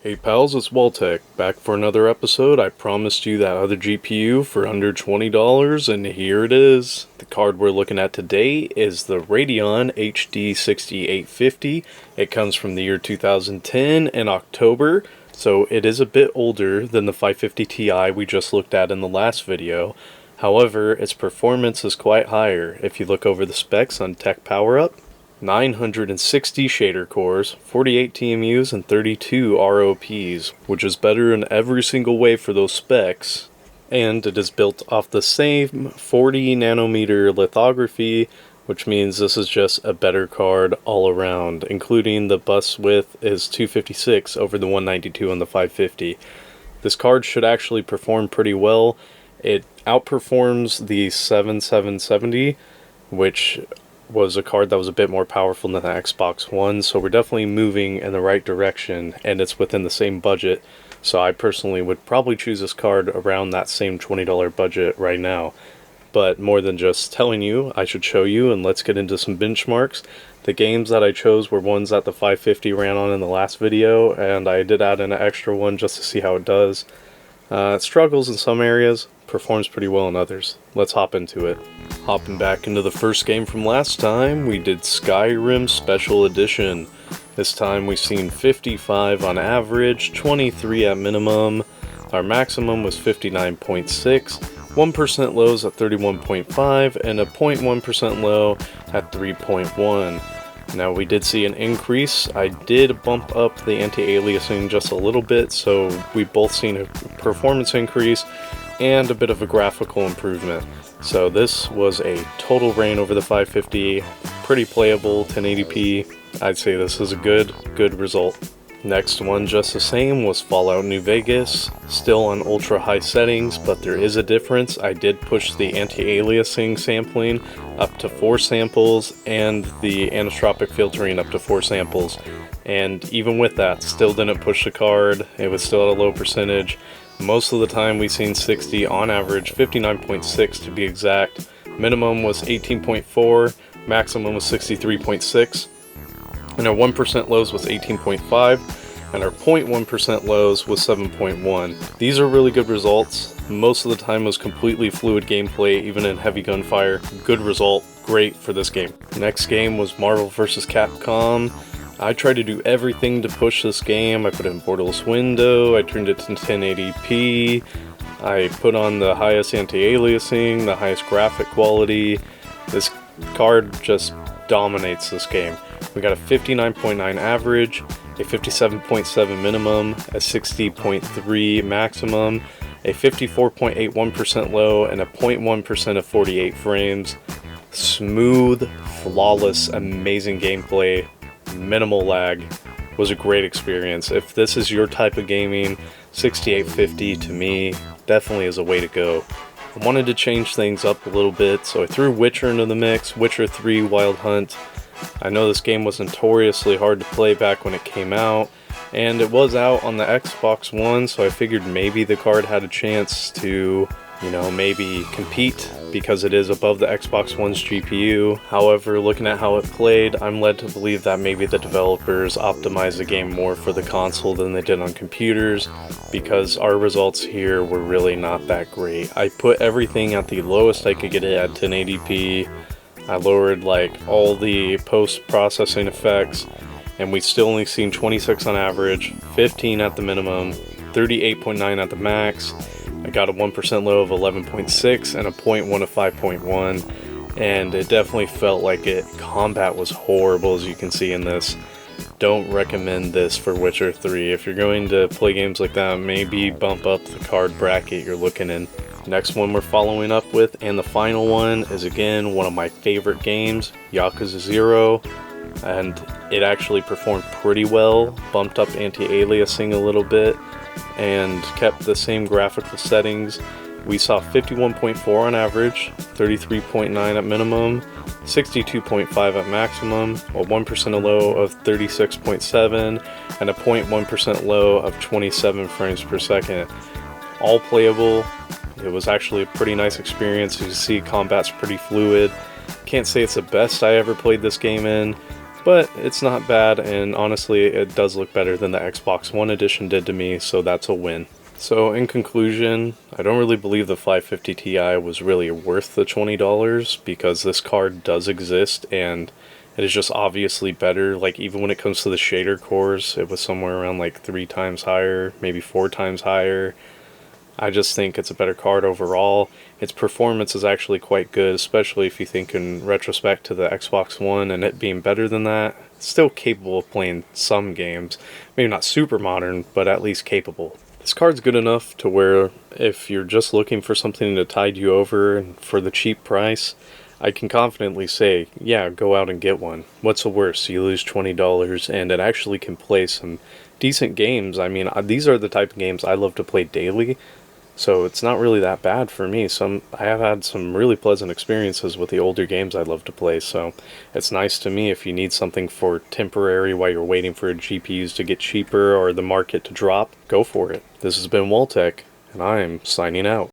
Hey pals, it's Waltech, back for another episode. I promised you that other GPU for under $20, and here it is. The card we're looking at today is the Radeon HD6850. It comes from the year 2010 in October, so it is a bit older than the 550 Ti we just looked at in the last video. However, its performance is quite higher. If you look over the specs on Tech Power Up, 960 shader cores, 48 TMUs, and 32 ROPs, which is better in every single way for those specs. And it is built off the same 40 nanometer lithography, which means this is just a better card all around, including the bus width is 256 over the 192 on the 550. This card should actually perform pretty well. It outperforms the 7770, which was a card that was a bit more powerful than the Xbox One, so we're definitely moving in the right direction, and it's within the same budget, so I personally would probably choose this card around that same $20 budget right now. But more than just telling you, I should show you, and let's get into some benchmarks. The games that I chose were ones that the 550 ran on in the last video, and I did add in an extra one just to see how it does. It struggles in some areas, performs pretty well in others. Let's hop into it. Hopping back into the first game from last time, we did Skyrim Special Edition. This time we've seen 55 on average, 23 at minimum. Our maximum was 59.6, 1% lows at 31.5, and a 0.1% low at 3.1. Now we did see an increase. I did bump up the anti-aliasing just a little bit, so we both seen a performance increase and a bit of a graphical improvement. So this was a total rain over the 550, pretty playable, 1080p. I'd say this is a good result. Next one, just the same, was Fallout New Vegas, still on ultra high settings, but there is a difference. I did push the anti-aliasing sampling up to 4 samples and the anisotropic filtering up to 4 samples, and even with that, still didn't push the card. It was still at a low percentage. Most of the time we've seen 60 on average, 59.6 to be exact. Minimum was 18.4, maximum was 63.6. And our 1% lows was 18.5, and our 0.1% lows was 7.1. These are really good results. Most of the time was completely fluid gameplay, even in heavy gunfire. Good result, great for this game. Next game was Marvel vs. Capcom. I tried to do everything to push this game. I put in borderless window, I turned it to 1080p, I put on the highest anti-aliasing, the highest graphic quality. This card just dominates this game. We got a 59.9 average, a 57.7 minimum, a 60.3 maximum, a 54.81% low, and a 0.1% of 48 frames. Smooth, flawless, amazing gameplay, minimal lag. Was a great experience. If this is your type of gaming, 6850 to me definitely is a way to go. I wanted to change things up a little bit, so I threw Witcher into the mix, Witcher 3 Wild Hunt. I know this game was notoriously hard to play back when it came out, and it was out on the Xbox One, so I figured maybe the card had a chance to, maybe compete because it is above the Xbox One's GPU. However, looking at how it played, I'm led to believe that maybe the developers optimized the game more for the console than they did on computers, because our results here were really not that great. I put everything at the lowest I could get it at 1080p. I lowered all the post-processing effects, and we still only seen 26 on average, 15 at the minimum, 38.9 at the max. I got a 1% low of 11.6 and a 0.1 of 5.1, and it definitely felt like it. Combat was horrible, as you can see in this. Don't recommend this for Witcher 3. If you're going to play games like that, maybe bump up the card bracket you're looking in. Next one we're following up with, and the final one, is again one of my favorite games, Yakuza Zero, and it actually performed pretty well, bumped up anti-aliasing a little bit, and kept the same graphical settings. We saw 51.4 on average, 33.9 at minimum, 62.5 at maximum, a 1% low of 36.7, and a 0.1% low of 27 frames per second. All playable. It was actually a pretty nice experience. You see combat's pretty fluid. Can't say it's the best I ever played this game in, but it's not bad, and honestly it does look better than the Xbox One edition did to me, so that's a win. So in conclusion, I don't really believe the 550 Ti was really worth the $20 because this card does exist and it is just obviously better. Like, even when it comes to the shader cores, it was somewhere around like 3 times higher, maybe 4 times higher. I just think it's a better card overall. Its performance is actually quite good, especially if you think in retrospect to the Xbox One and it being better than that. It's still capable of playing some games. Maybe not super modern, but at least capable. This card's good enough to where if you're just looking for something to tide you over for the cheap price, I can confidently say, yeah, go out and get one. What's the worst? You lose $20 and it actually can play some decent games. I mean, these are the type of games I love to play daily, so it's not really that bad for me. I have had some really pleasant experiences with the older games I love to play, so it's nice to me if you need something for temporary while you're waiting for GPUs to get cheaper or the market to drop, go for it. This has been Waltech, and I'm signing out.